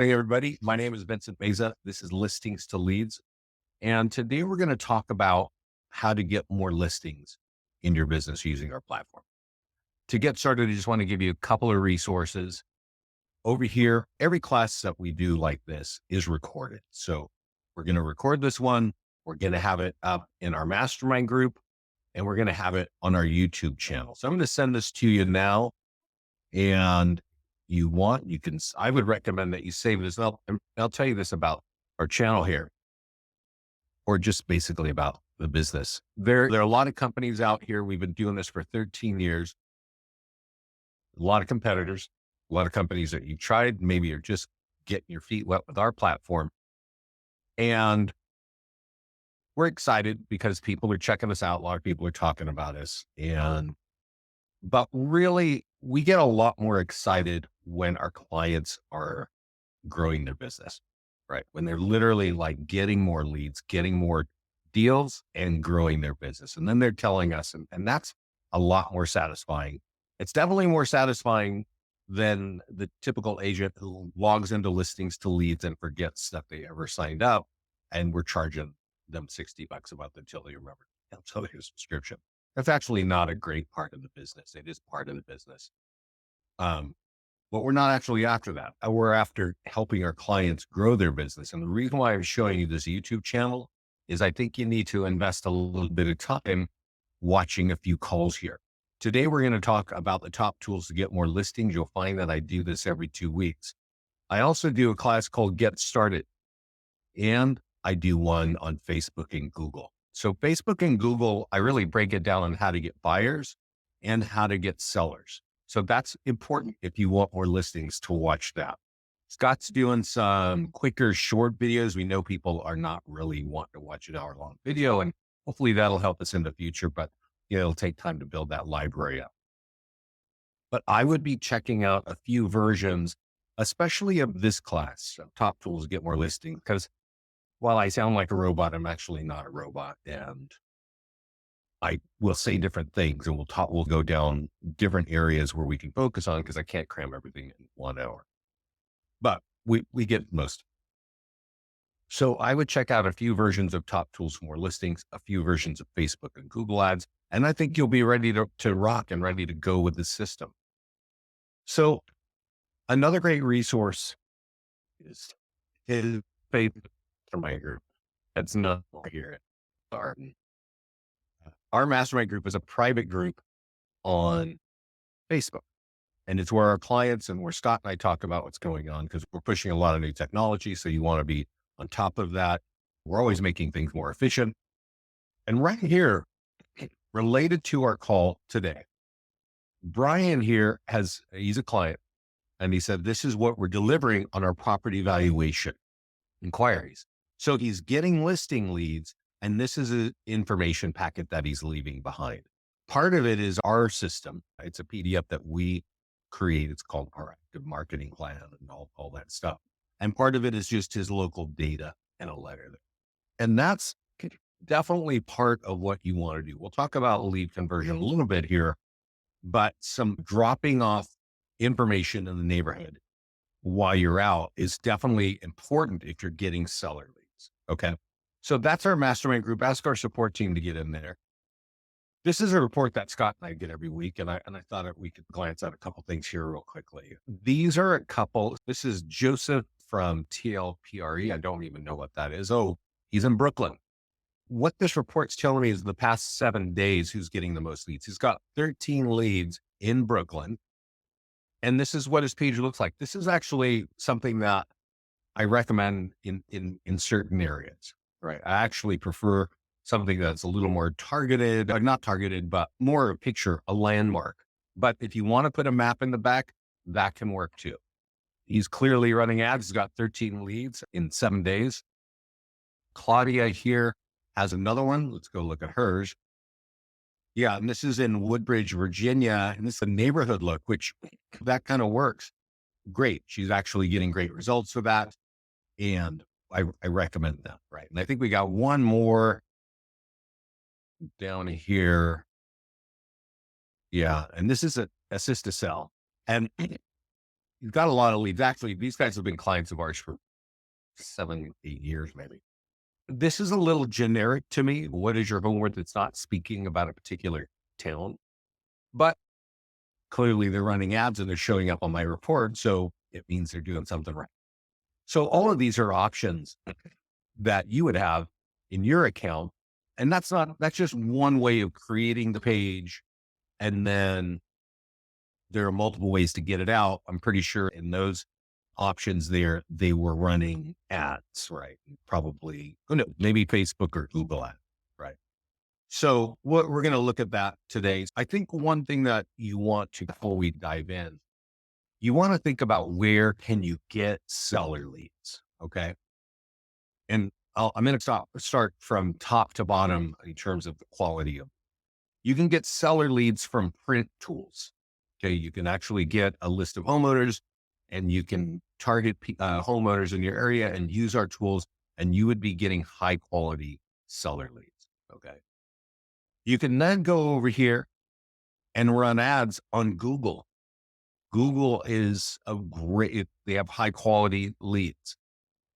Hey, everybody. My name is Vincent Meza. This is Listings to Leads. And today we're going to talk about how to get more listings in your business using our platform. To get started, I just want to give you a couple of resources. Over here, every class that we do like this is recorded. So we're going to record this one. We're going to have it up in our mastermind group, and we're going to have it on our YouTube channel. So I'm going to send this to you now. And I would recommend that you save this. I'll tell you this about our channel here, or just basically about the business. There are a lot of companies out here. We've been doing this for 13 years. A lot of competitors, a lot of companies that you tried, maybe you're just getting your feet wet with our platform. And we're excited because people are checking us out. A lot of people are talking about us. But really, we get a lot more excited when our clients are growing their business, right? When they're literally like getting more leads, getting more deals and growing their business. And then they're telling us, and that's a lot more satisfying. It's definitely more satisfying than the typical agent who logs into Listings to Leads and forgets that they ever signed up. And we're charging them $60 a month until they remember, until their subscription. That's actually not a great part of the business. It is part of the business. But we're not actually after that. We're after helping our clients grow their business. And the reason why I'm showing you this YouTube channel is I think you need to invest a little bit of time watching a few calls here. Today, we're going to talk about the top tools to get more listings. You'll find that I do this every 2 weeks. I also do a class called Get Started, and I do one on Facebook and Google. So Facebook and Google, I really break it down on how to get buyers and how to get sellers. So that's important if you want more listings to watch that. Scott's doing some quicker short videos. We know people are not really wanting to watch an hour-long video, and hopefully that'll help us in the future, but it'll take time to build that library up. But I would be checking out a few versions, especially of this class, Top Tools to Get More Listings, because while I sound like a robot, I'm actually not a robot. And I will say different things, and we'll go down different areas where we can focus on, because I can't cram everything in 1 hour, but we get most. So I would check out a few versions of Top Tools for More Listings, a few versions of Facebook and Google ads. And I think you'll be ready to rock and ready to go with the system. So another great resource is Facebook Mastermind Group. That's not here at our mastermind group is a private group on Facebook. And it's where our clients and where Scott and I talk about what's going on, because we're pushing a lot of new technology. So you want to be on top of that. We're always making things more efficient. And right here, related to our call today, Brian here he's a client, and he said, this is what we're delivering on our property valuation inquiries. So he's getting listing leads, and this is an information packet that he's leaving behind. Part of it is our system. It's a PDF that we create. It's called our active marketing plan and all that stuff. And part of it is just his local data and a letter. And that's definitely part of what you want to do. We'll talk about lead conversion a little bit here, but some dropping off information in the neighborhood while you're out is definitely important if you're getting seller leads. Okay. So that's our mastermind group. Ask our support team to get in there. This is a report that Scott and I get every week. And I thought we could glance at a couple things here real quickly. These are a couple. This is Joseph from TLPRE. I don't even know what that is. Oh, he's in Brooklyn. What this report's telling me is the past 7 days, who's getting the most leads. He's got 13 leads in Brooklyn. And this is what his page looks like. This is actually something that I recommend in certain areas, right? I actually prefer something that's a little more targeted, not targeted, but more a picture, a landmark. But if you want to put a map in the back, that can work too. He's clearly running ads. He's got 13 leads in 7 days. Claudia here has another one. Let's go look at hers. Yeah. And this is in Woodbridge, Virginia. And this is a neighborhood look, which that kind of works. Great. She's actually getting great results for that. And I recommend that. Right. And I think we got one more down here. Yeah. And this is a assist to sell. And you've got a lot of leads. Actually, these guys have been clients of ours for 7, 8 years, maybe. This is a little generic to me. What is your homework that's not speaking about a particular town? But clearly they're running ads and they're showing up on my report. So it means they're doing something right. So all of these are options that you would have in your account. And that's just one way of creating the page. And then there are multiple ways to get it out. I'm pretty sure in those options there, they were running ads, right? Probably, oh no, maybe Facebook or Google ad, right? So what we're going to look at that today. I think one thing that you want to, before we dive in, you want to think about where can you get seller leads. Okay. And I'm going to start from top to bottom in terms of the quality of, you can get seller leads from print tools. Okay. You can actually get a list of homeowners and you can target homeowners in your area and use our tools, and you would be getting high quality seller leads. Okay. You can then go over here and run ads on Google. Google is they have high quality leads.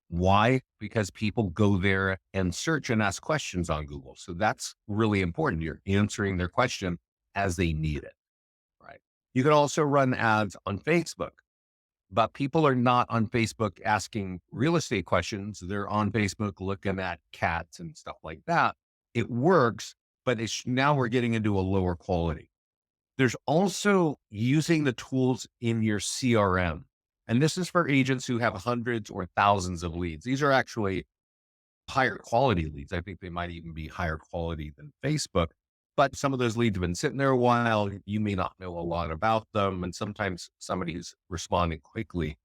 Why? Because people go there and search and ask questions on Google. So that's really important. You're answering their question as they need it, right? You can also run ads on Facebook, but people are not on Facebook asking real estate questions. They're on Facebook looking at cats and stuff like that. It works, but now we're getting into a lower quality. There's also using the tools in your CRM. And this is for agents who have hundreds or thousands of leads. These are actually higher quality leads. I think they might even be higher quality than Facebook. But some of those leads have been sitting there a while. You may not know a lot about them. And sometimes somebody who's responding quickly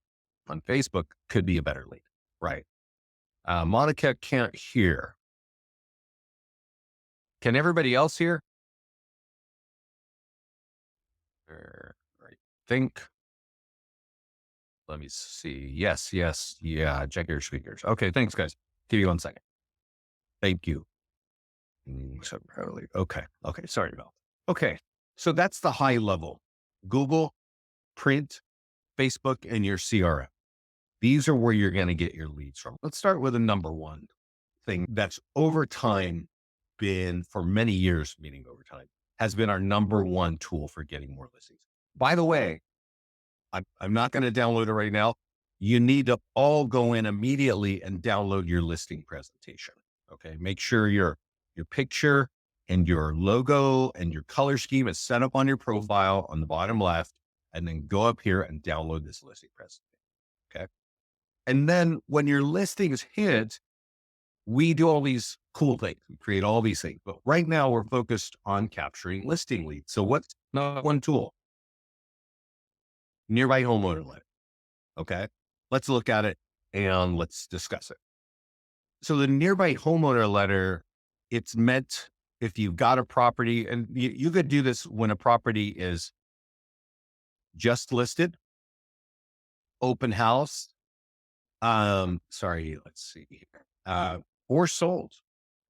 on Facebook could be a better lead, right? Monica can't hear. Can everybody else hear? I think. Let me see. Yes. Yeah. Check your speakers. Okay. Thanks, guys. Give you 1 second. Thank you. Okay. Sorry about that. Okay. So that's the high level. Google, print, Facebook, and your CRM. These are where you're going to get your leads from. Let's start with the number one thing that's over time been for many years, meaning over time, has been our number one tool for getting more listings. By the way, I'm not going to download it right now. You need to all go in immediately and download your listing presentation. Okay. Make sure your picture and your logo and your color scheme is set up on your profile on the bottom left, and then go up here and download this listing presentation. Okay. And then when your listings hit, we do all these cool things. We create all these things, but right now we're focused on capturing listing leads. So what's not one tool? Nearby homeowner letter. Okay. Let's look at it and let's discuss it. So the nearby homeowner letter, it's meant if you've got a property, and you could do this when a property is just listed, open house, let's see here, or sold,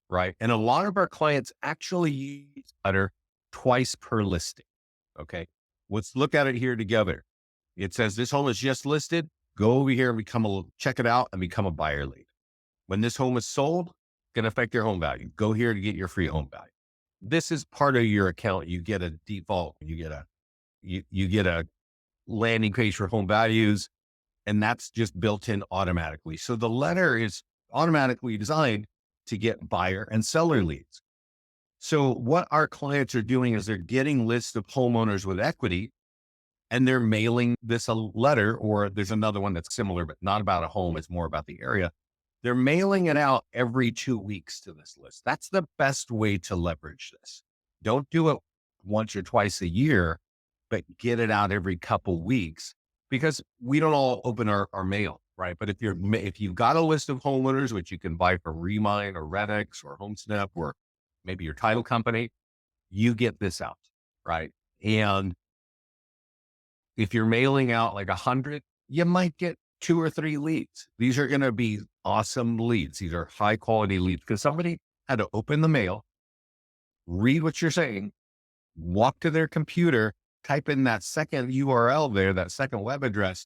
right? And a lot of our clients actually use letter twice per listing. Okay. Let's look at it here together. It says this home is just listed. Go over here and check it out and become a buyer lead. When this home is sold, going to affect your home value. Go here to get your free home value. This is part of your account. You get a default. You get a landing page for home values, and that's just built in automatically. So the letter is automatically designed to get buyer and seller leads. So what our clients are doing is they're getting lists of homeowners with equity, and they're mailing this a letter, or there's another one that's similar, but not about a home. It's more about the area. They're mailing it out every 2 weeks to this list. That's the best way to leverage this. Don't do it once or twice a year, but get it out every couple weeks, because we don't all open our mail, right? But if you've got a list of homeowners, which you can buy from Remine or Redx or HomeSnap or maybe your title company, you get this out, right? And if you're mailing out like 100, you might get 2 or 3 leads. These are going to be awesome leads. These are high quality leads because somebody had to open the mail, read what you're saying, walk to their computer, type in that second URL there, that second web address,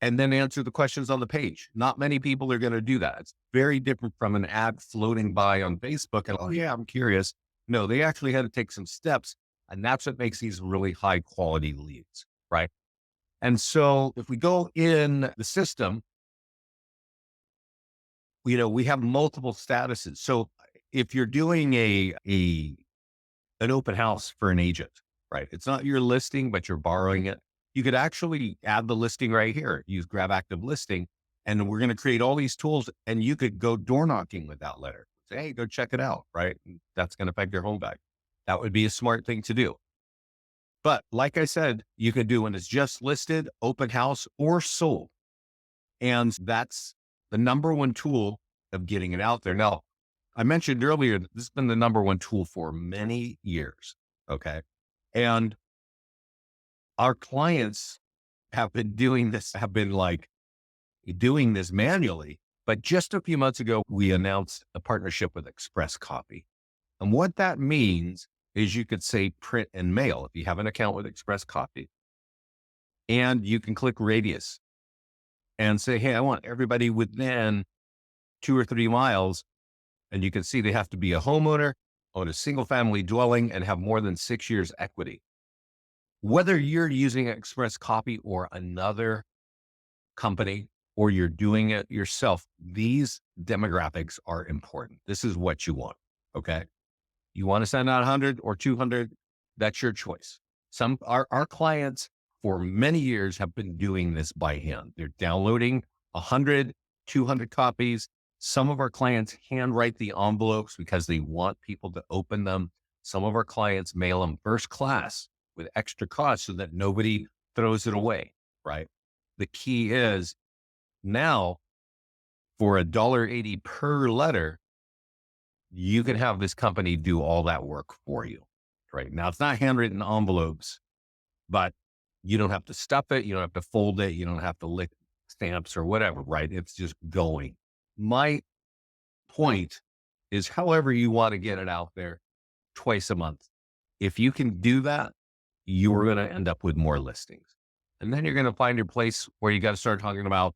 and then answer the questions on the page. Not many people are going to do that. It's very different from an ad floating by on Facebook and, oh, yeah, I'm curious. No, they actually had to take some steps. And that's what makes these really high quality leads, right? And so if we go in the system, we have multiple statuses. So if you're doing an open house for an agent, right? It's not your listing, but you're borrowing it. You could actually add the listing right here. Use grab active listing. And we're going to create all these tools and you could go door knocking with that letter. Say, hey, go check it out, right? And that's going to affect your home value. That would be a smart thing to do. But like I said, you can do when it's just listed, open house, or sold. And that's the number one tool of getting it out there. Now, I mentioned earlier that this has been the number one tool for many years. Okay. And our clients have been like doing this manually. But just a few months ago, we announced a partnership with Express Copy. And what that means is you could say print and mail if you have an account with Express Copy. And you can click radius and say, hey, I want everybody within 2 or 3 miles. And you can see they have to be a homeowner, own a single family dwelling, and have more than 6 years equity. Whether you're using Express Copy or another company, or you're doing it yourself, these demographics are important. This is what you want. Okay. You want to send out 100 or 200, that's your choice. Our clients for many years have been doing this by hand. They're downloading 100, 200 copies. Some of our clients handwrite the envelopes because they want people to open them. Some of our clients mail them first class with extra cost so that nobody throws it away, right? The key is now for $1.80 per letter, you can have this company do all that work for you, right? Now, it's not handwritten envelopes, but you don't have to stuff it. You don't have to fold it. You don't have to lick stamps or whatever, right? It's just going. My point is however you want to get it out there twice a month. If you can do that, you're going to end up with more listings. And then you're going to find your place where you got to start talking about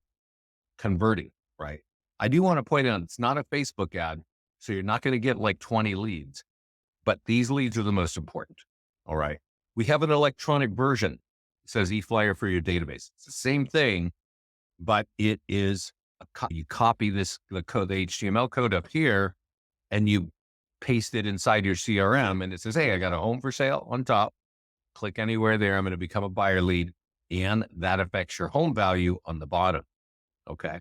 converting, right? I do want to point out it's not a Facebook ad. So you're not going to get like 20 leads, but these leads are the most important. All right. We have an electronic version. It says e-flyer for your database. It's the same thing, but it is you copy the code, the HTML code up here, and you paste it inside your CRM and it says, hey, I got a home for sale on top. Click anywhere there. I'm going to become a buyer lead. And that affects your home value on the bottom. Okay.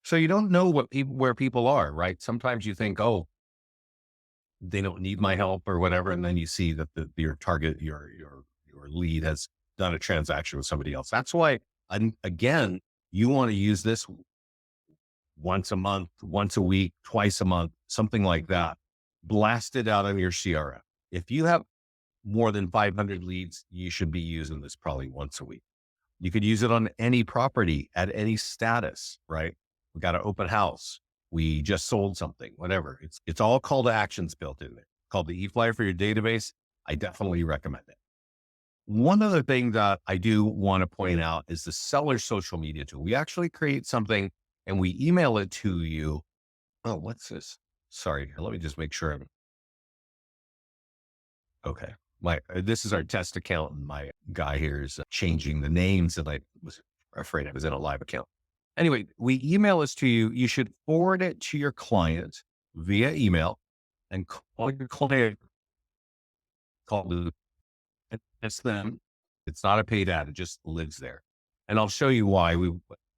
So you don't know where people are, right? Sometimes you think, oh, they don't need my help or whatever. And then you see that your target, your lead has done a transaction with somebody else. That's why, again, you want to use this once a month, once a week, twice a month, something like that. Blast it out on your CRM. If you have more than 500 leads, you should be using this probably once a week. You could use it on any property at any status, right? We got an open house. We just sold something, whatever. It's all call to actions built in there. Called the e-flyer for your database. I definitely recommend it. One other thing that I do want to point out is the seller social media tool. We actually create something and we email it to you. Oh, what's this? Sorry, let me just make sure I'm okay. This is our test account, and my guy here is changing the names, and I was afraid I was in a live account. Anyway, we email this to you. You should forward it to your client via email and call your client. It's them. It's not a paid ad. It just lives there. And I'll show you why. We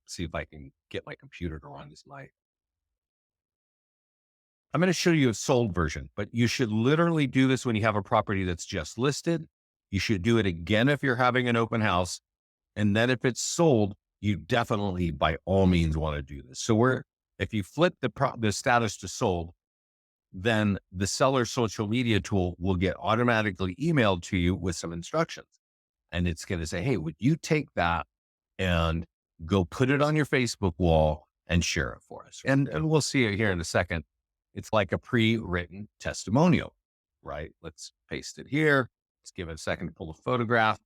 see if I can get my computer to run this. I'm going to show you a sold version, but you should literally do this when you have a property that's just listed. You should do it again if you're having an open house. And then if it's sold, you definitely by all means want to do this. So if you flip the status to sold, then the seller social media tool will get automatically emailed to you with some instructions. And it's going to say, hey, would you take that and go put it on your Facebook wall and share it for us? And we'll see it here in a second. It's like a pre-written testimonial, right? Let's paste it here. Let's give it a second to pull a photograph.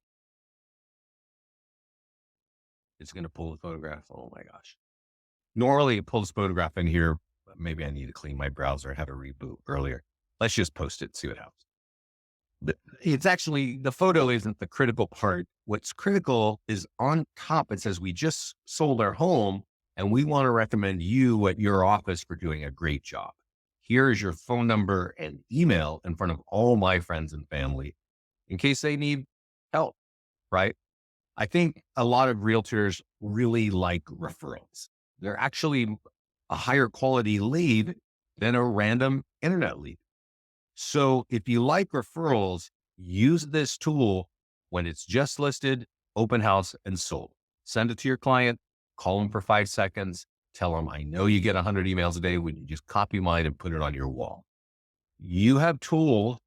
It's going to pull the photograph. Oh my gosh. Normally it pulls photograph in here. But maybe I need to clean my browser. I had a reboot earlier. Let's just post it, see what happens. It's actually, the photo isn't the critical part. What's critical is on top, it says, we just sold our home and we want to recommend you at your office for doing a great job. Here is your phone number and email in front of all my friends and family in case they need help, right? I think a lot of realtors really like referrals. They're actually a higher quality lead than a random internet lead. So if you like referrals, use this tool when it's just listed, open house, and sold. Send it to your client, call them for 5 seconds, tell them, I know you get 100 emails a day. When you just copy mine and put it on your wall. You have tools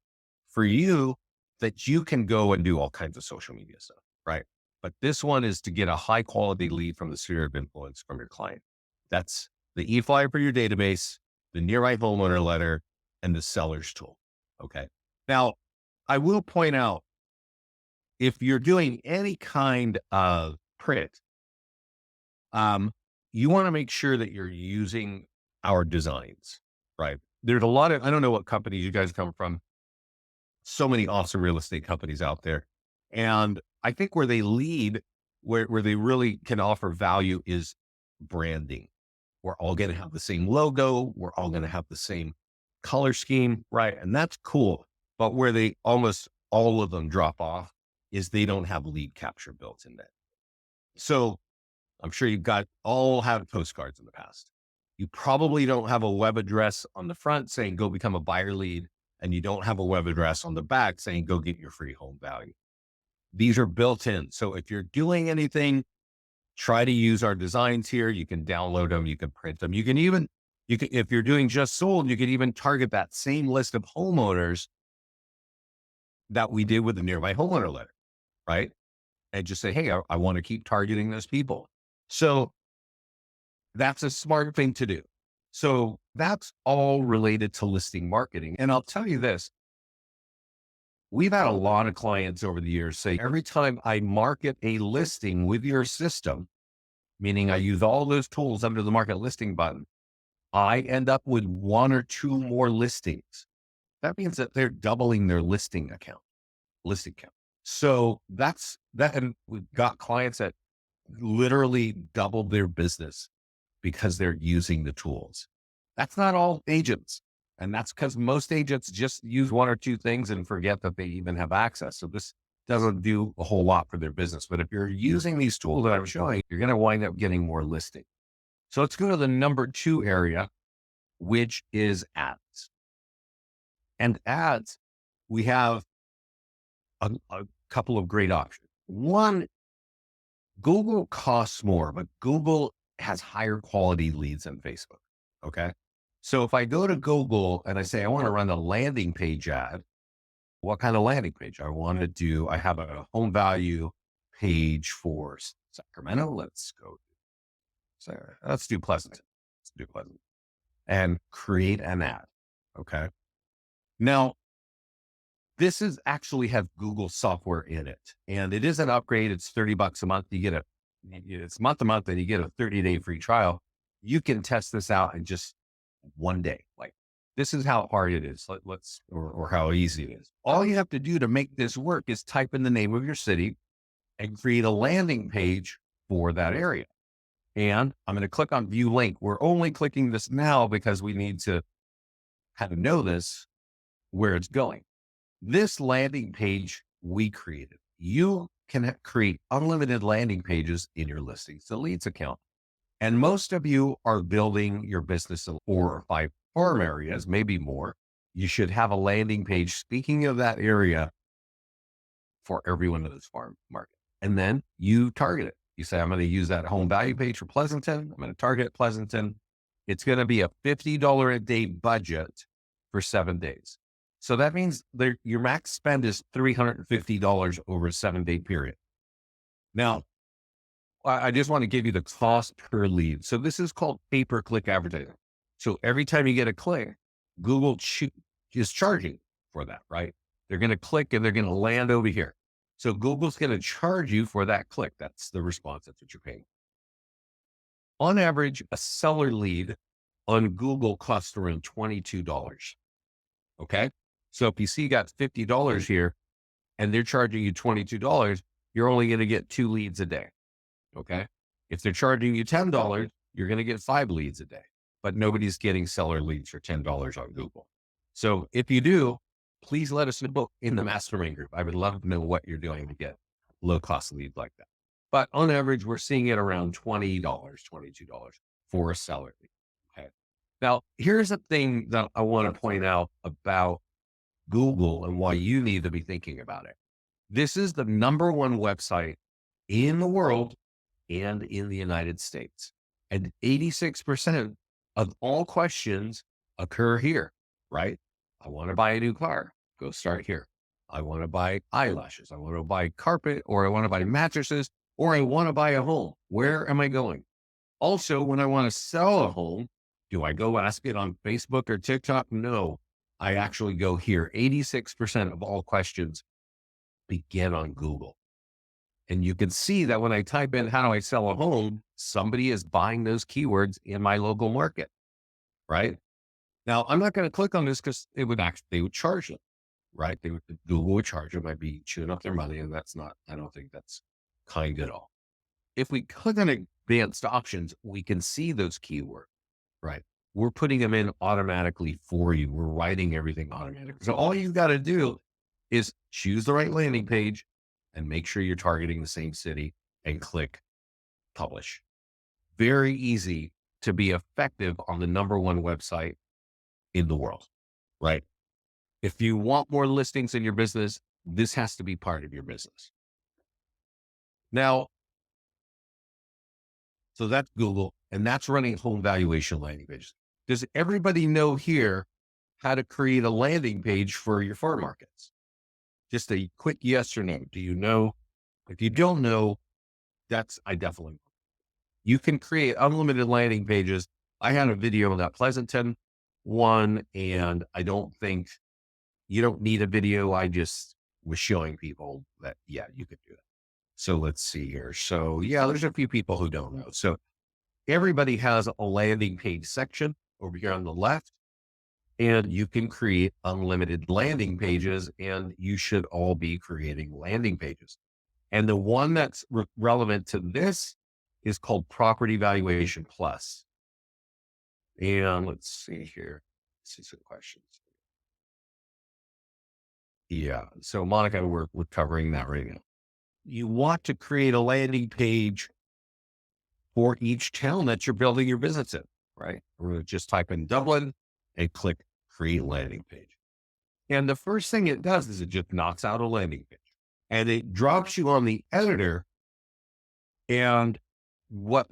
for you that you can go and do all kinds of social media stuff, right? But this one is to get a high quality lead from the sphere of influence from your client. That's the e-flyer for your database, the nearby homeowner letter, and the seller's tool. Okay. Now, I will point out, if you're doing any kind of print, you want to make sure that you're using our designs, right? There's a lot of, I don't know what companies you guys come from. So many awesome real estate companies out there. And I think where they lead, where they really can offer value is branding. We're all going to have the same logo. We're all going to have the same color scheme, right? And that's cool. But where they almost all of them drop off is they don't have lead capture built in there. So I'm sure you've got all had postcards in the past. You probably don't have a web address on the front saying, go become a buyer lead. And you don't have a web address on the back saying, go get your free home value. These are built in. So if you're doing anything, try to use our designs here. You can download them. You can print them. You can even, if you're doing just sold, you can even target that same list of homeowners that we did with the nearby homeowner letter, right? And just say, hey, I want to keep targeting those people. So that's a smart thing to do. So that's all related to listing marketing. And I'll tell you this, we've had a lot of clients over the years say, every time I market a listing with your system, meaning I use all those tools under the market listing button, I end up with one or two more listings. That means that they're doubling their listing count. So that's that. And we've got clients that literally doubled their business because they're using the tools. That's not all agents. And that's because most agents just use one or two things and forget that they even have access. So this doesn't do a whole lot for their business. But if you're using these tools that I'm showing, you're going to wind up getting more listing. So let's go to the number 2 area, which is ads. And ads, we have a couple of great options. One, Google costs more, but Google has higher quality leads than Facebook. Okay. So if I go to Google and I say, I want to run a landing page ad, what kind of landing page? I have a home value page for Sacramento. Let's do Pleasanton. And create an ad. Okay. Now, this is actually have Google software in it, and it is an upgrade. It's $30 a month. It's month to month, and you get a 30-day free trial. You can test this out in just one day. Like, this is how hard it is. Or how easy it is. All you have to do to make this work is type in the name of your city and create a landing page for that area. And I'm going to click on view link. We're only clicking this now because we need to kind of know this, where it's going. This landing page we created. You can create unlimited landing pages in your listings to leads account. And most of you are building your business in 4 or 5 farm areas, maybe more. You should have a landing page, speaking of that area, for every one of those farm markets. And then you target it. You say, I'm going to use that home value page for Pleasanton. I'm going to target Pleasanton. It's going to be a $50 a day budget for 7 days. So that means your max spend is $350 over a 7-day period. Now, I just want to give you the cost per lead. So this is called pay-per-click advertising. So every time you get a click, Google is charging for that, right? They're going to click and they're going to land over here. So Google's going to charge you for that click. That's the response. That's what you're paying. On average, a seller lead on Google costs around $22. Okay. So if you see you got $50 here and they're charging you $22, you're only going to get 2 leads a day. Okay. If they're charging you $10, you're going to get 5 leads a day, but nobody's getting seller leads for $10 on Google. So if you do, please let us know in the mastermind group. I would love to know what you're doing to get low cost leads like that. But on average, we're seeing it around $20, $22 for a seller lead. Okay. Now, here's the thing that I want to point out about Google and why you need to be thinking about it. This is the #1 website in the world and in the United States. And 86% of all questions occur here, right? I want to buy a new car. Go start here. I want to buy eyelashes. I want to buy carpet, or I want to buy mattresses, or I want to buy a home. Where am I going? Also, when I want to sell a home, do I go ask it on Facebook or TikTok? No, I actually go here. 86% of all questions begin on Google. And you can see that when I type in, how do I sell a home? Somebody is buying those keywords in my local market, right? Now, I'm not going to click on this because they would charge them, right? Google would charge them. I'd be chewing up their money. And I don't think that's kind at all. If we click on advanced options, we can see those keywords, right? We're putting them in automatically for you. We're writing everything automatically. So all you got to do is choose the right landing page and make sure you're targeting the same city and click publish. Very easy to be effective on the #1 website in the world, right? If you want more listings in your business, this has to be part of your business. Now, so that's Google, and that's running home valuation landing pages. Does everybody know here how to create a landing page for your farm markets? Just a quick yes or no. Do you know? If you don't know, I definitely know. You can create unlimited landing pages. I had a video on that Pleasanton one, and I don't think you don't need a video. I just was showing people that, yeah, you could do that. So let's see here. So yeah, there's a few people who don't know. So everybody has a landing page section over here on the left, and you can create unlimited landing pages, and you should all be creating landing pages. And the one that's relevant to this is called Property Valuation Plus. And let's see here. Let's see some questions. Yeah. So Monica, we're covering that right now. You want to create a landing page for each town that you're building your business in, right? We're going to just type in Dublin and click create landing page. And the first thing it does is it just knocks out a landing page, and it drops you on the editor. And what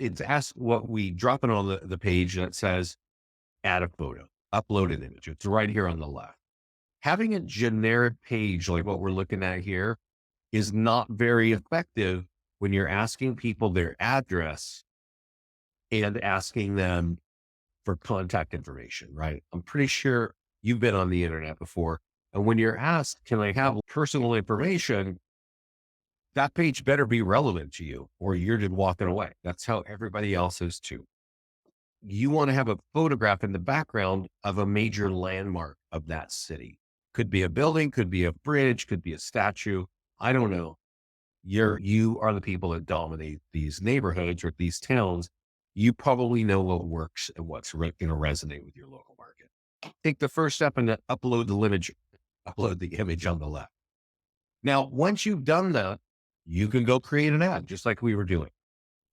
we drop it on the page that says add a photo, upload an image. It's right here on the left. Having a generic page like what we're looking at here is not very effective when you're asking people their address and asking them for contact information, right? I'm pretty sure you've been on the internet before. And when you're asked, can I have personal information? That page better be relevant to you or you're just walking away. That's how everybody else is too. You want to have a photograph in the background of a major landmark of that city. Could be a building, could be a bridge, could be a statue. I don't know. You are the people that dominate these neighborhoods or these towns. You probably know what works and what's going to resonate with your local market. Take the first step and upload the image on the left. Now, once you've done that, you can go create an ad just like we were doing.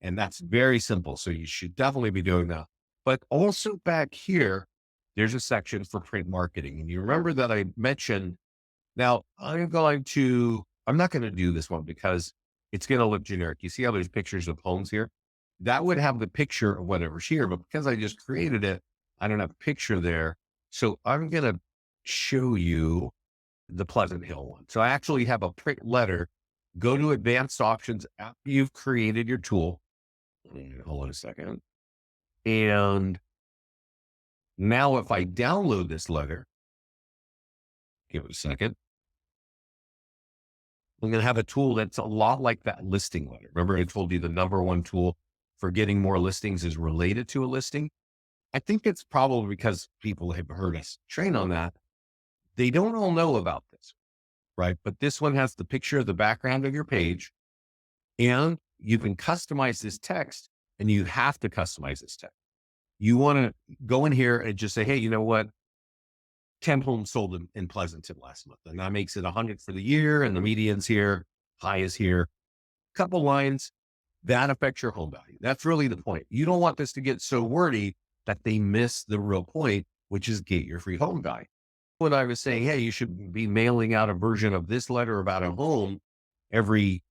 And that's very simple. So you should definitely be doing that. But also back here, there's a section for print marketing. And you remember that I mentioned, now I'm not going to do this one because it's going to look generic. You see how there's pictures of homes here? That would have the picture of whatever's here, but because I just created it, I don't have a picture there. So I'm going to show you the Pleasant Hill one. So I actually have a print letter. Go to advanced options after you've created your tool. Hold on a second. And now if I download this letter, give it a second. I'm going to have a tool that's a lot like that listing letter. Remember, I told you the number one tool for getting more listings is related to a listing. I think it's probably because people have heard us train on that. They don't all know about this, right? But this one has the picture of the background of your page, and you can customize this text, and you have to customize this text. You want to go in here and just say, hey, you know what? 10 homes sold in Pleasanton last month. And that makes it 100 for the year. And the median's here, high is here. Couple lines that affects your home value. That's really the point. You don't want this to get so wordy that they miss the real point, which is get your free home value. When I was saying, hey, you should be mailing out a version of this letter about a home every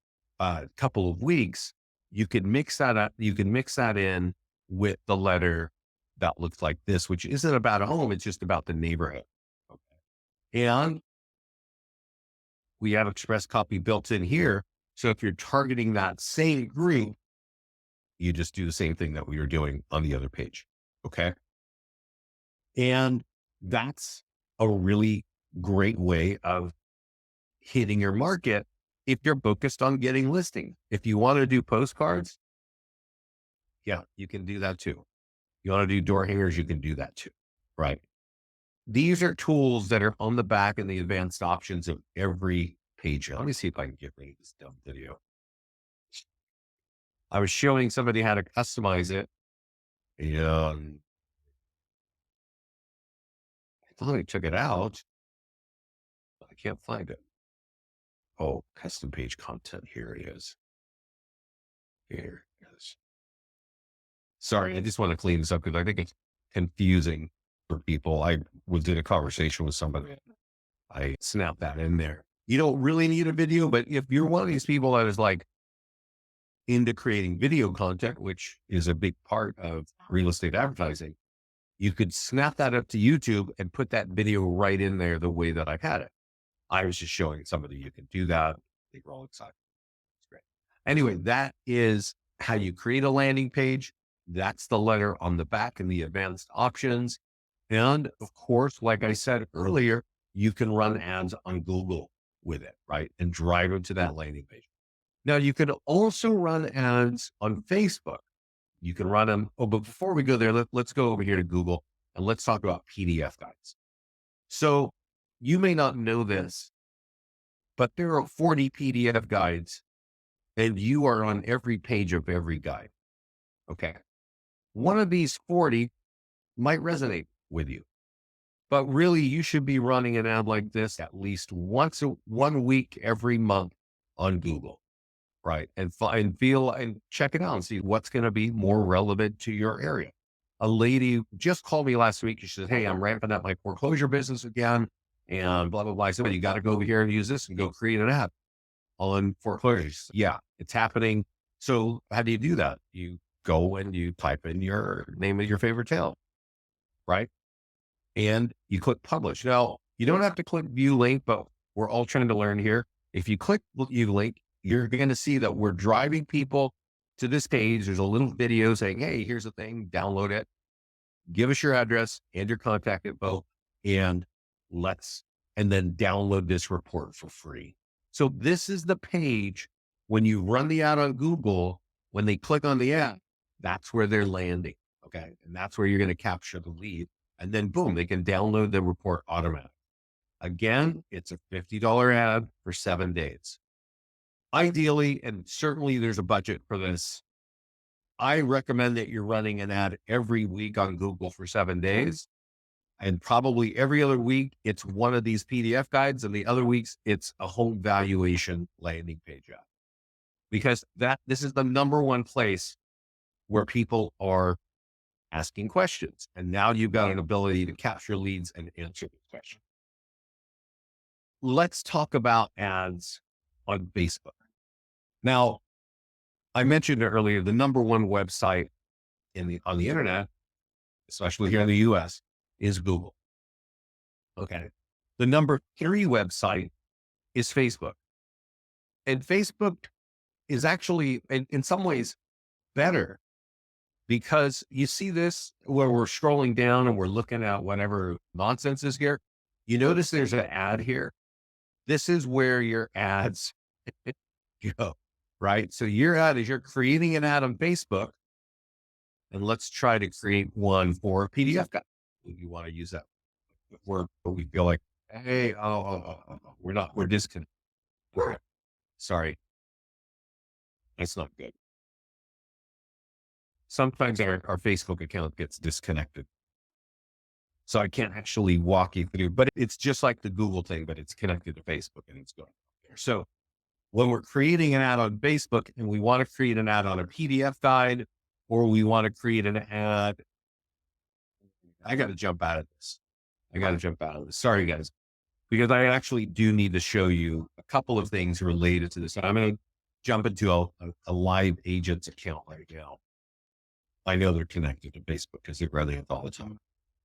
couple of weeks, you could mix that up. You can mix that in with the letter that looks like this, which isn't about a home. It's just about the neighborhood. Okay. And we have express copy built in here. So if you're targeting that same group, you just do the same thing that we were doing on the other page. Okay. And that's a really great way of hitting your market if you're focused on getting listings. If you want to do postcards, yeah, you can do that too. You want to do door hangers, you can do that too. Right. These are tools that are on the back and the advanced options of every page. Let me see if I can get rid of this dumb video. I was showing somebody how to customize it. And I thought I took it out, but I can't find it. Oh, custom page content. Here it is. Here it is. Sorry, I just want to clean this up because I think it's confusing for people. I was in a conversation with somebody. I snapped that in there. You don't really need a video, but if you're one of these people that is like into creating video content, which is a big part of real estate advertising, you could snap that up to YouTube and put that video right in there the way that I had it. I was just showing somebody you can do that. They were all excited. It's great. Anyway, that is how you create a landing page. That's the letter on the back and the advanced options. And of course, like I said earlier, you can run ads on Google with it, right? And drive them to that landing page. Now you can also run ads on Facebook. You can run them. Oh, but before we go there, let's go over here to Google and let's talk about PDF guides. So you may not know this, but there are 40 PDF guides and you are on every page of every guide. Okay. One of these 40 might resonate with you, but really you should be running an ad like this at least one week every month on Google, right? And feel and check it out and see what's going to be more relevant to your area. A lady just called me last week. She said, hey, I'm ramping up my foreclosure business again and blah, blah, blah. I said, well, you got to go over here and use this and go create an ad on foreclosures. Yeah, it's happening. So how do you do that? You go and you type in your name of your favorite town, right? And you click publish. Now, you don't have to click view link, but we're all trying to learn here. If you click view link, you're going to see that we're driving people to this page. There's a little video saying, hey, here's the thing, download it, give us your address and your contact info, and then download this report for free. So this is the page when you run the ad on Google, when they click on the ad, that's where they're landing. Okay. And that's where you're going to capture the lead. And then boom, they can download the report automatically. Again, it's a $50 ad for 7 days. Ideally, and certainly there's a budget for this, I recommend that you're running an ad every week on Google for 7 days. And probably every other week, it's one of these PDF guides. And the other weeks, it's a home valuation landing page ad. Because this is the number one place where people are asking questions. And now you've got an ability to capture leads and answer the question. Let's talk about ads on Facebook. Now, I mentioned earlier, the number one website on the internet, especially here in the US, is Google. Okay. The number 3 website is Facebook. And Facebook is actually, in some ways, better because you see this where we're scrolling down and we're looking at whatever nonsense is here. You notice there's an ad here. This is where your ads Go, right? So your ad is you're creating an ad on Facebook, and let's try to create one for a PDF guide. If you want to use that where we feel like, hey, we're disconnected. Okay. Sorry, that's not good. Sometimes our Facebook account gets disconnected. So I can't actually walk you through, but it's just like the Google thing, but it's connected to Facebook and it's going there. So when we're creating an ad on Facebook and we want to create an ad on a PDF guide, or we want to create an ad, I got to jump out of this. I got to jump out of this. Sorry, guys, because I actually do need to show you a couple of things related to this. I'm going to jump into a live agent's account right now. I know they're connected to Facebook because they're running it all the time.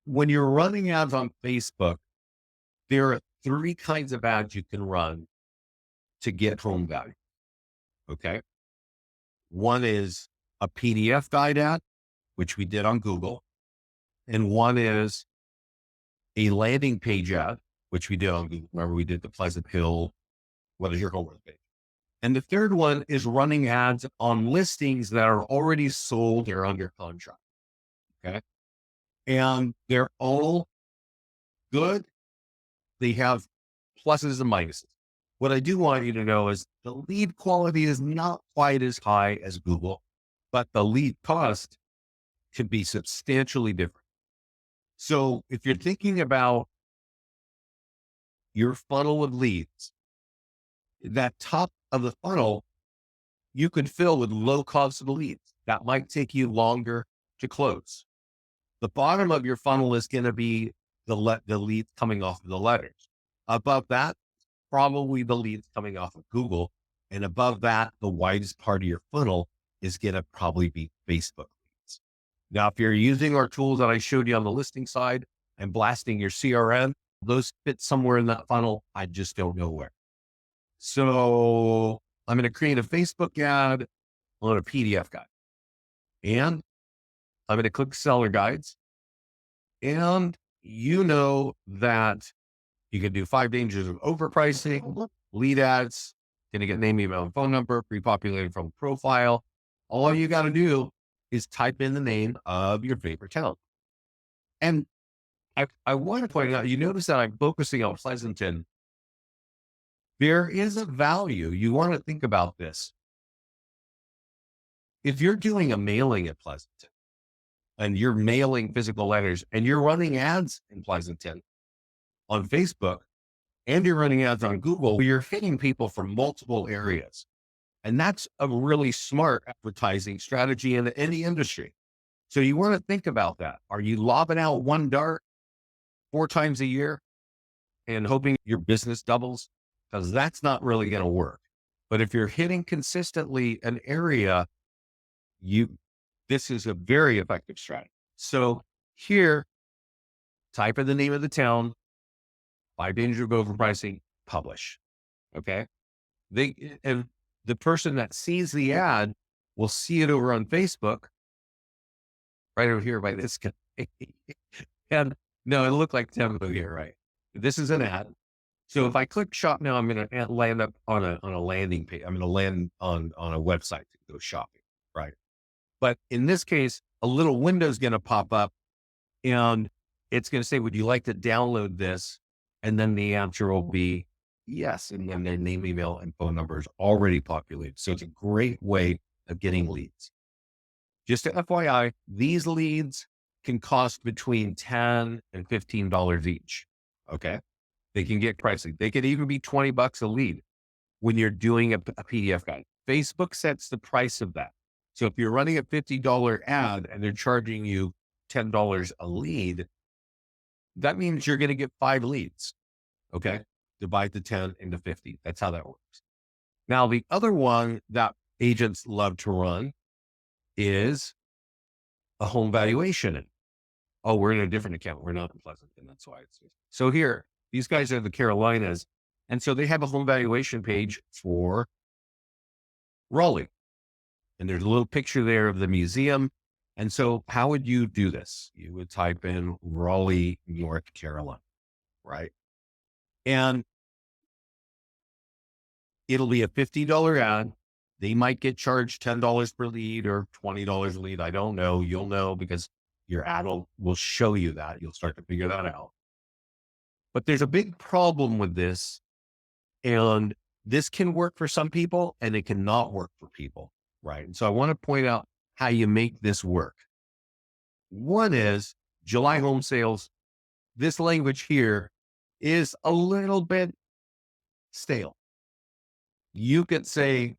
When you're running ads on Facebook, there are three kinds of ads you can run to get home value. Okay. One is a PDF guide ad, which we did on Google. And one is a landing page ad, which we did on Google. Remember, we did the Pleasant Hill, what is your homework page? And the third one is running ads on listings that are already sold or under contract. Okay. And they're all good. They have pluses and minuses. What I do want you to know is the lead quality is not quite as high as Google, but the lead cost can be substantially different. So if you're thinking about your funnel of leads, that top of the funnel, you could fill with low cost of leads. That might take you longer to close. The bottom of your funnel is going to be the leads coming off of the letters. Above that, probably the leads coming off of Google. And above that, the widest part of your funnel is going to probably be Facebook leads. Now, if you're using our tools that I showed you on the listing side and blasting your CRM, those fit somewhere in that funnel. I just don't know where. So I'm going to create a Facebook ad on a PDF guide. And I'm going to click seller guides. And you know that you can do 5 dangers of overpricing, lead ads, going to get name, email, and phone number, pre-populated from profile. All you got to do is type in the name of your favorite town. And I want to point out, you notice that I'm focusing on Pleasanton. There is a value. You want to think about this. If you're doing a mailing at Pleasanton and you're mailing physical letters and you're running ads in Pleasanton on Facebook, and you're running ads on Google, you're hitting people from multiple areas. And that's a really smart advertising strategy in any industry. So you want to think about that. Are you lobbing out one dart 4 times a year and hoping your business doubles? Because that's not really going to work. But if you're hitting consistently an area, this is a very effective strategy. So here, type in the name of the town, 5 dangers of overpricing, publish. Okay. And the person that sees the ad will see it over on Facebook, right over here by this guy. And no, it looked like tempo here, right? This is an ad. So if I click shop now, I'm going to land up on a landing page. I'm going to land on a website to go shopping, right? But in this case, a little window is going to pop up and it's going to say, would you like to download this? And then the answer will be yes. And then their name, email, and phone number is already populated. So it's a great way of getting leads. Just to FYI, these leads can cost between $10 and $15 each. Okay. They can get pricing. They could even be $20 a lead when you're doing a PDF guide. Facebook sets the price of that. So if you're running a $50 ad and they're charging you $10 a lead, that means you're going to get 5 leads. Okay. Divide the 10 into 50. That's how that works. Now, the other one that agents love to run is a home valuation. Oh, we're in a different account. We're not in Pleasanton. That's why it's so here. These guys are the Carolinas. And so they have a home valuation page for Raleigh. And there's a little picture there of the museum. And so how would you do this? You would type in Raleigh, North Carolina, right? And It'll be a $50 ad. They might get charged $10 per lead or $20 a lead. I don't know. You'll know because your ad will show you that. You'll start to figure that out. But there's a big problem with this. And this can work for some people and it cannot work for people. Right. And so I want to point out how you make this work. One is July home sales. This language here is a little bit stale. You could say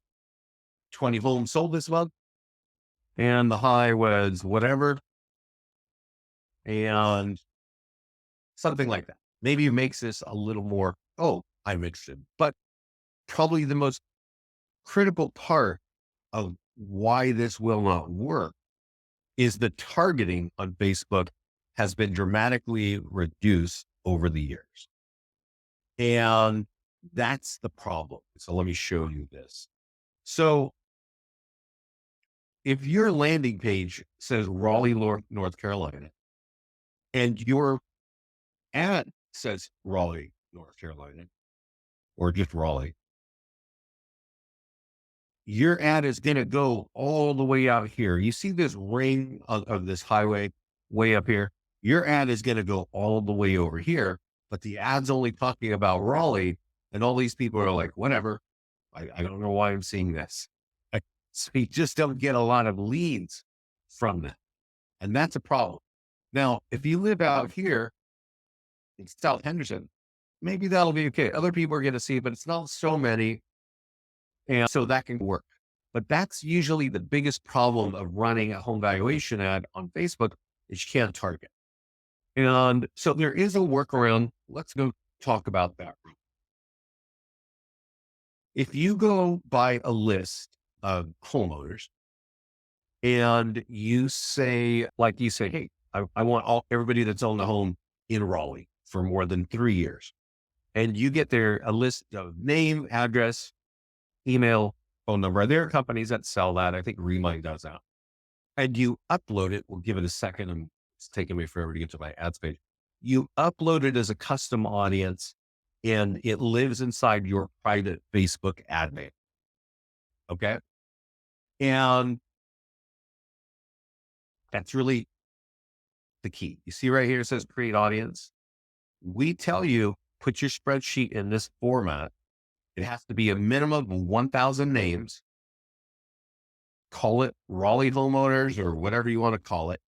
20 homes sold this month and the high was whatever and something like that. Maybe it makes this a little more, oh, I'm interested. But probably the most critical part of why this will not work is the targeting on Facebook has been dramatically reduced over the years. And that's the problem. So let me show you this. So if your landing page says Raleigh, North Carolina, and your ad says Raleigh, North Carolina, or just Raleigh, your ad is going to go all the way out here. You see this ring of this highway way up here? Your ad is going to go all the way over here, but the ad's only talking about Raleigh. And all these people are like, whatever. I don't know why I'm seeing this. So you just don't get a lot of leads from that. And that's a problem. Now, if you live out here in South Henderson, maybe that'll be okay. Other people are going to see it, but it's not so many. And so that can work. But that's usually the biggest problem of running a home valuation ad on Facebook is you can't target. And so there is a workaround. Let's go talk about that. If you go by a list of homeowners and you say, hey, I want everybody that's owned a home in Raleigh for more than 3 years. And you get a list of name, address, email, phone number. There are companies that sell that. I think Remind does that. And you upload it. We'll give it a second. And it's taking me forever to get to my ads page. You upload it as a custom audience and it lives inside your private Facebook ad name. Okay. And that's really the key. You see right here, it says create audience. We tell you, put your spreadsheet in this format. It has to be a minimum of 1,000 names. Call it Raleigh homeowners or whatever you want to call it,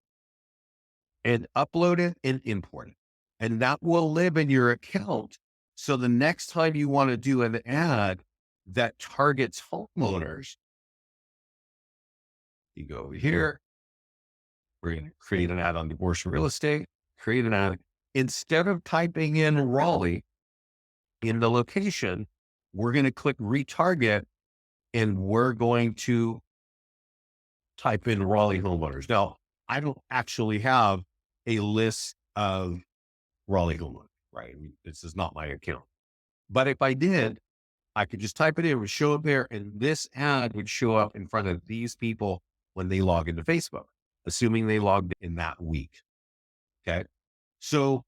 and upload it and import it. And that will live in your account. So the next time you want to do an ad that targets homeowners, you go over here. We're going to create an ad on divorce real estate, create an ad. Instead of typing in Raleigh in the location, we're going to click retarget and we're going to type in Raleigh homeowners. Now, I don't actually have a list of Raleigh homeowners, right? I mean, this is not my account. But if I did, I could just type it in, it would show up there, and this ad would show up in front of these people when they log into Facebook, assuming they logged in that week. Okay. So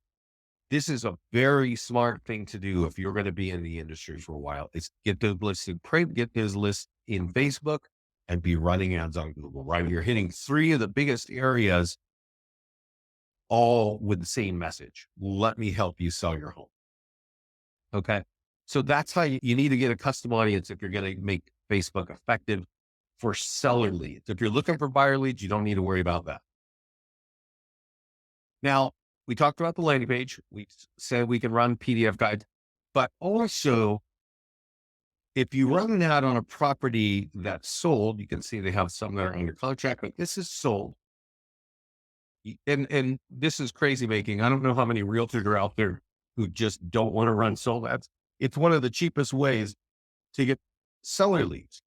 this is a very smart thing to do if you're going to be in the industry for a while. Is get those lists get those lists in Facebook and be running ads on Google, right? You're hitting 3 of the biggest areas all with the same message. Let me help you sell your home. Okay. So that's how you need to get a custom audience if you're going to make Facebook effective for seller leads. If you're looking for buyer leads, you don't need to worry about that. Now, we talked about the landing page. We said we can run PDF guides, but also if you run an ad on a property that's sold, you can see they have some that are under contract, but this is sold. And this is crazy making. I don't know how many realtors are out there who just don't want to run sold ads. It's one of the cheapest ways to get seller leads,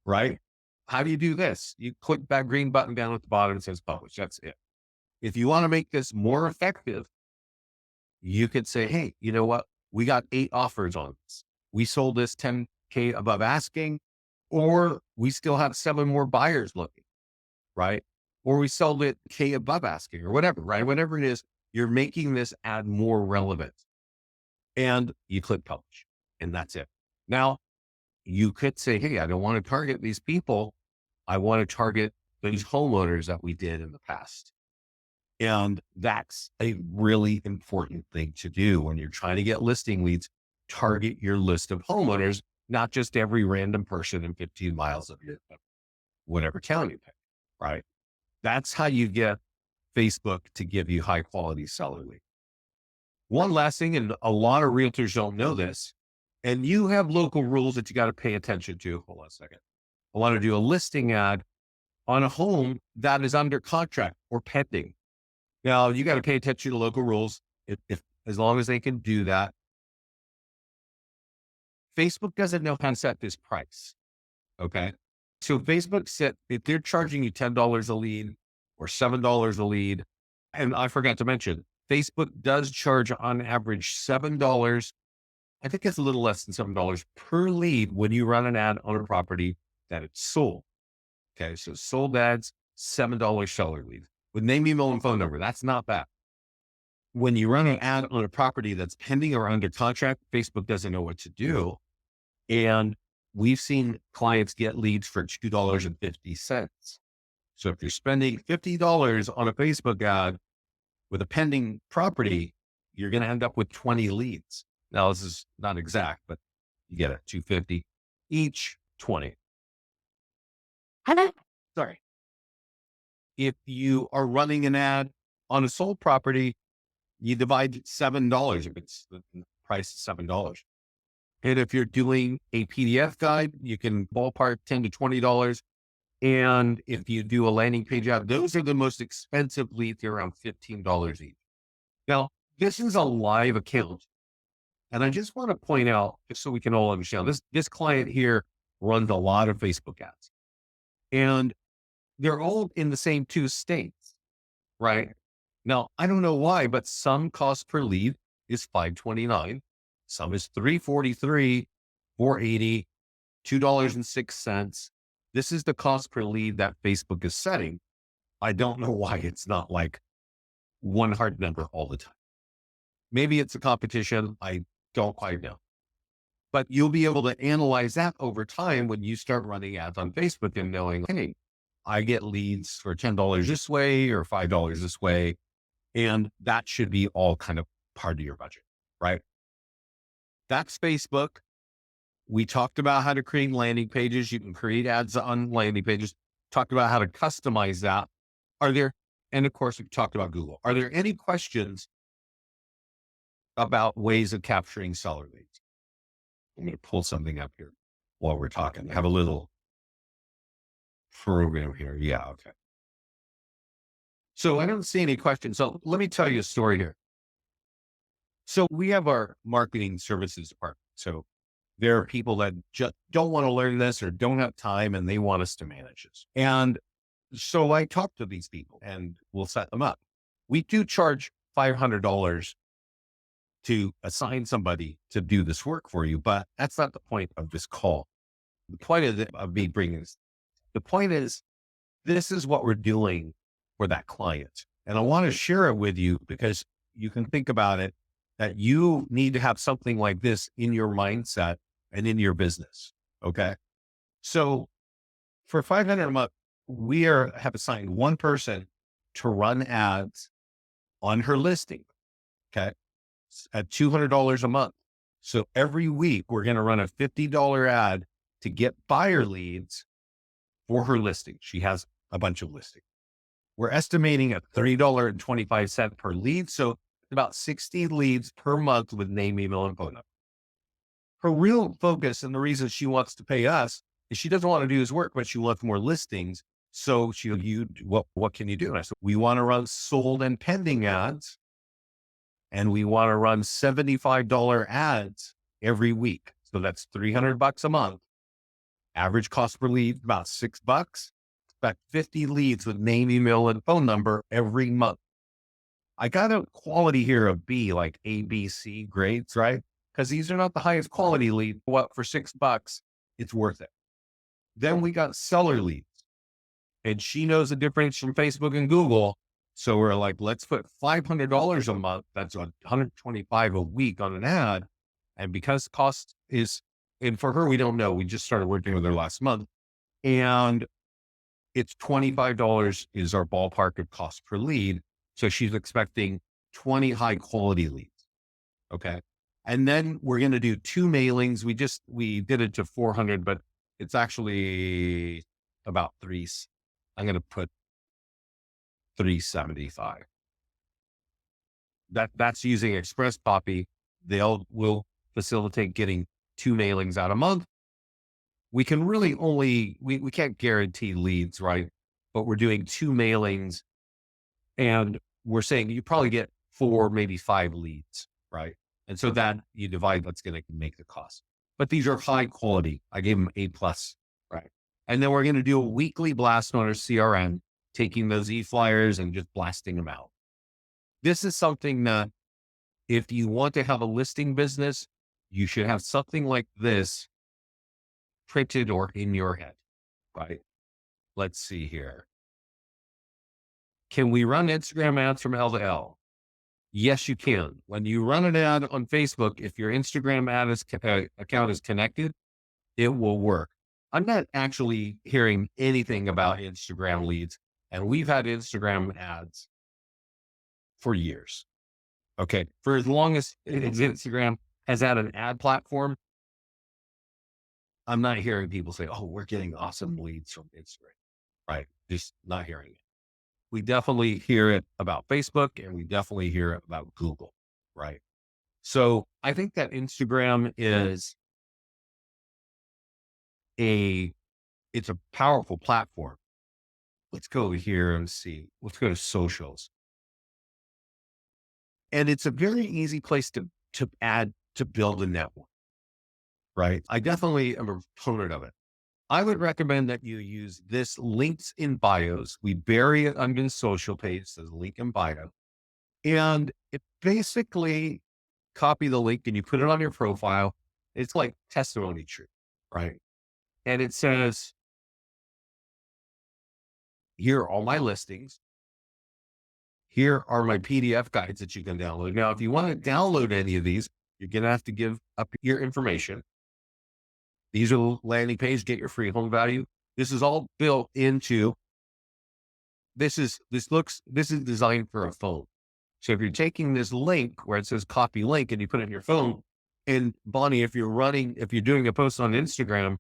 right? How do you do this? You click that green button down at the bottom and says publish. That's it. If you want to make this more effective, you could say, hey, you know what? We got 8 offers on this. We sold this 10K above asking, or we still have 7 more buyers looking, right? Or we sold it K above asking or whatever, right? Whatever it is, you're making this ad more relevant. And you click publish and that's it. Now, you could say, hey, I don't want to target these people. I want to target these homeowners that we did in the past. And that's a really important thing to do when you're trying to get listing leads. Target your list of homeowners, not just every random person in 15 miles of your whatever town you pick, right? That's how you get Facebook to give you high quality seller leads. One last thing, and a lot of realtors don't know this, and you have local rules that you got to pay attention to. Hold on a second. I want to do a listing ad on a home that is under contract or pending. Now, you got to pay attention to local rules. If as long as they can do that, Facebook doesn't know how to set this price. Okay. So Facebook said if they're charging you $10 a lead or $7 a lead, and I forgot to mention, Facebook does charge on average $7. I think it's a little less than $7 per lead when you run an ad on a property that it's sold. Okay. So sold ads, $7 seller lead with name, email, and phone number. That's not bad. When you run an ad on a property that's pending or under contract, Facebook doesn't know what to do. And we've seen clients get leads for $2.50. So if you're spending $50 on a Facebook ad with a pending property, you're going to end up with 20 leads. Now, this is not exact, but you get it, $2.50 each, 20. Sorry. If you are running an ad on a sold property, you divide $7 if it's the price is $7. And if you're doing a PDF guide, you can ballpark $10 to $20. And if you do a landing page ad, those are the most expensive leads. They're around $15 each. Now, this is a live account. And I just want to point out, just so we can all understand, this client here runs a lot of Facebook ads. And they're all in the same 2 states, right? Now, I don't know why, but some cost per lead is $5.29. Some is $3.43, $4.80, $2.06. This is the cost per lead that Facebook is setting. I don't know why it's not like one hard number all the time. Maybe it's a competition. I don't quite know. But you'll be able to analyze that over time when you start running ads on Facebook and knowing, hey, I get leads for $10 this way or $5 this way. And that should be all kind of part of your budget, right? That's Facebook. We talked about how to create landing pages. You can create ads on landing pages. Talked about how to customize that. And of course, we talked about Google. Are there any questions about ways of capturing seller leads? I'm going to pull something up here while we're talking. I have a little program here. Yeah. Okay. So I don't see any questions. So let me tell you a story here. So we have our marketing services department. So there are people that just don't want to learn this or don't have time and they want us to manage this. And so I talk to these people and we'll set them up. We do charge $500 to assign somebody to do this work for you, but that's not the point of this call. The point of me bringing this, the point is, this is what we're doing for that client. And I want to share it with you because you can think about it, that you need to have something like this in your mindset and in your business. Okay. So for $500 a month, we have assigned one person to run ads on her listing. Okay. At $200 a month. So every week we're going to run a $50 ad to get buyer leads for her listing. She has a bunch of listings. We're estimating at $30.25 per lead. So about 60 leads per month with name, email, and phone number. Her real focus and the reason she wants to pay us is she doesn't want to do this work, but she wants more listings. So what can you do? And I said, we want to run sold and pending ads. And we want to run $75 ads every week. So that's $300 a month. Average cost per lead, about $6. Expect 50 leads with name, email, and phone number every month. I got a quality here of B, like A, B, C grades, right? Because these are not the highest quality lead. What, for $6, it's worth it. Then we got seller leads. And she knows the difference from Facebook and Google. So we're like, let's put $500 a month. That's $125 a week on an ad. And because cost is And for her, we don't know. We just started working with her last month, and it's $25 is our ballpark of cost per lead. So she's expecting 20 high quality leads. Okay. And then we're going to do 2 mailings. We did it to 400, but it's actually about I'm going to put 375. That's using Express Copy. Will facilitate getting 2 mailings out a month. We can really we can't guarantee leads, right? But we're doing 2 mailings, and we're saying you probably get 4, maybe 5 leads, right? And so that you divide, that's going to make the cost. But these are high quality. I gave them A plus, right? And then we're going to do a weekly blast on our CRM, taking those e-flyers and just blasting them out. This is something that if you want to have a listing business, you should have something like this printed or in your head, right? Let's see here. Can we run Instagram ads from L to L? Yes, you can. When you run an ad on Facebook, if your Instagram account is connected, it will work. I'm not actually hearing anything about Instagram leads, and we've had Instagram ads for years. Okay. For as long as Instagram has had an ad platform, I'm not hearing people say, oh, we're getting awesome leads from Instagram, right? Just not hearing it. We definitely hear it about Facebook, and we definitely hear it about Google, right? So I think that Instagram is it's a powerful platform. Let's go over here and see. Let's go to socials. And it's a very easy place to build a network, right? I definitely am a proponent of it. I would recommend that you use this links in bios. We bury it under the social page, says link in bio. And it basically copy the link and you put it on your profile. It's like testimony tree, right? And it says, here are all my listings. Here are my PDF guides that you can download. Now, if you want to download any of these, you're going to have to give up your information. These are the landing page, get your free home value. This is all built into, this is designed for a phone. So if you're taking this link where it says copy link and you put it in your phone, and Bonnie, if you're doing a post on Instagram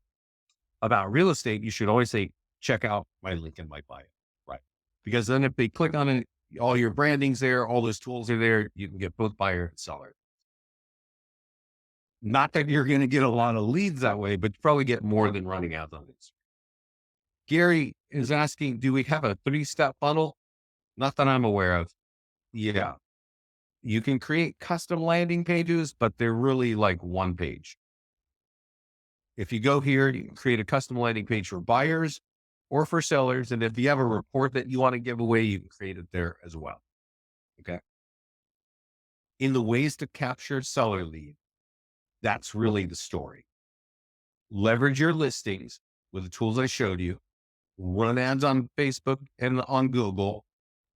about real estate, you should always say, check out my link in my bio, right? Because then if they click on it, all your branding's there, all those tools are there, you can get both buyer and seller. Not that you're going to get a lot of leads that way, but you probably get more than running ads on Instagram. Gary is asking, do we have a 3-step funnel? Not that I'm aware of. Yeah. You can create custom landing pages, but they're really like one page. If you go here, you can create a custom landing page for buyers or for sellers. And if you have a report that you want to give away, you can create it there as well. Okay. In the ways to capture seller lead, that's really the story. Leverage your listings with the tools I showed you. Run ads on Facebook and on Google.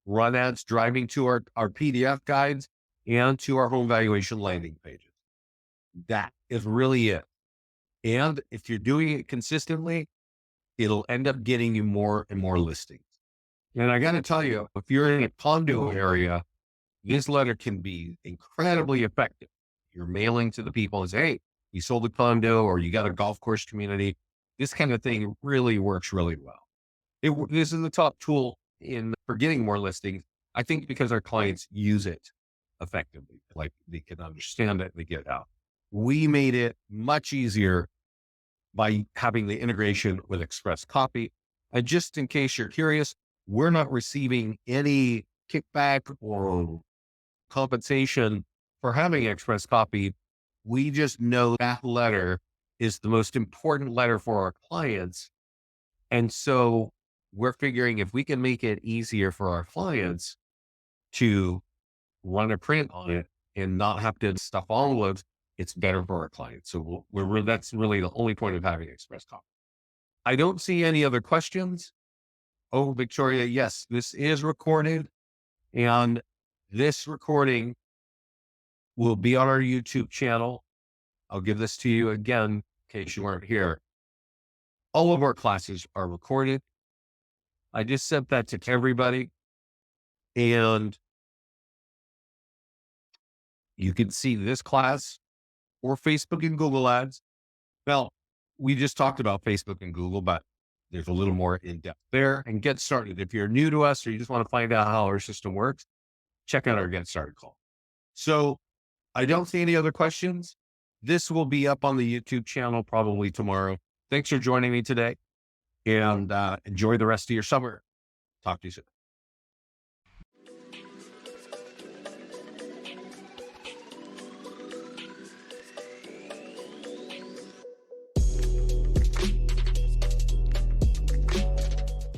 Run ads driving to our PDF guides and to our home valuation landing pages. That is really it. And if you're doing it consistently, it'll end up getting you more and more listings. And I got to tell you, if you're in a condo area, this letter can be incredibly effective. You're mailing to the people and say, hey, you sold a condo or you got a golf course community. This kind of thing really works really well. This is the top tool for getting more listings. I think because our clients use it effectively, like they can understand it, they get it out. We made it much easier by having the integration with Express Copy. And just in case you're curious, we're not receiving any kickback or compensation for having Express Copy. We just know that letter is the most important letter for our clients. And so we're figuring if we can make it easier for our clients to run a print on it and not have to stuff envelopes, it's better for our clients. So that's really the only point of having Express Copy. I don't see any other questions. Oh, Victoria, yes, this is recorded, and this recording will be on our YouTube channel. I'll give this to you again. in case you weren't here, all of our classes are recorded. I just sent that to everybody, and you can see this class or Facebook and Google ads. Well, we just talked about Facebook and Google, but there's a little more in depth there. And get started. If you're new to us or you just want to find out how our system works, check out our Get Started call. So I don't see any other questions. This will be up on the YouTube channel probably tomorrow. Thanks for joining me today, and enjoy the rest of your summer. Talk to you soon.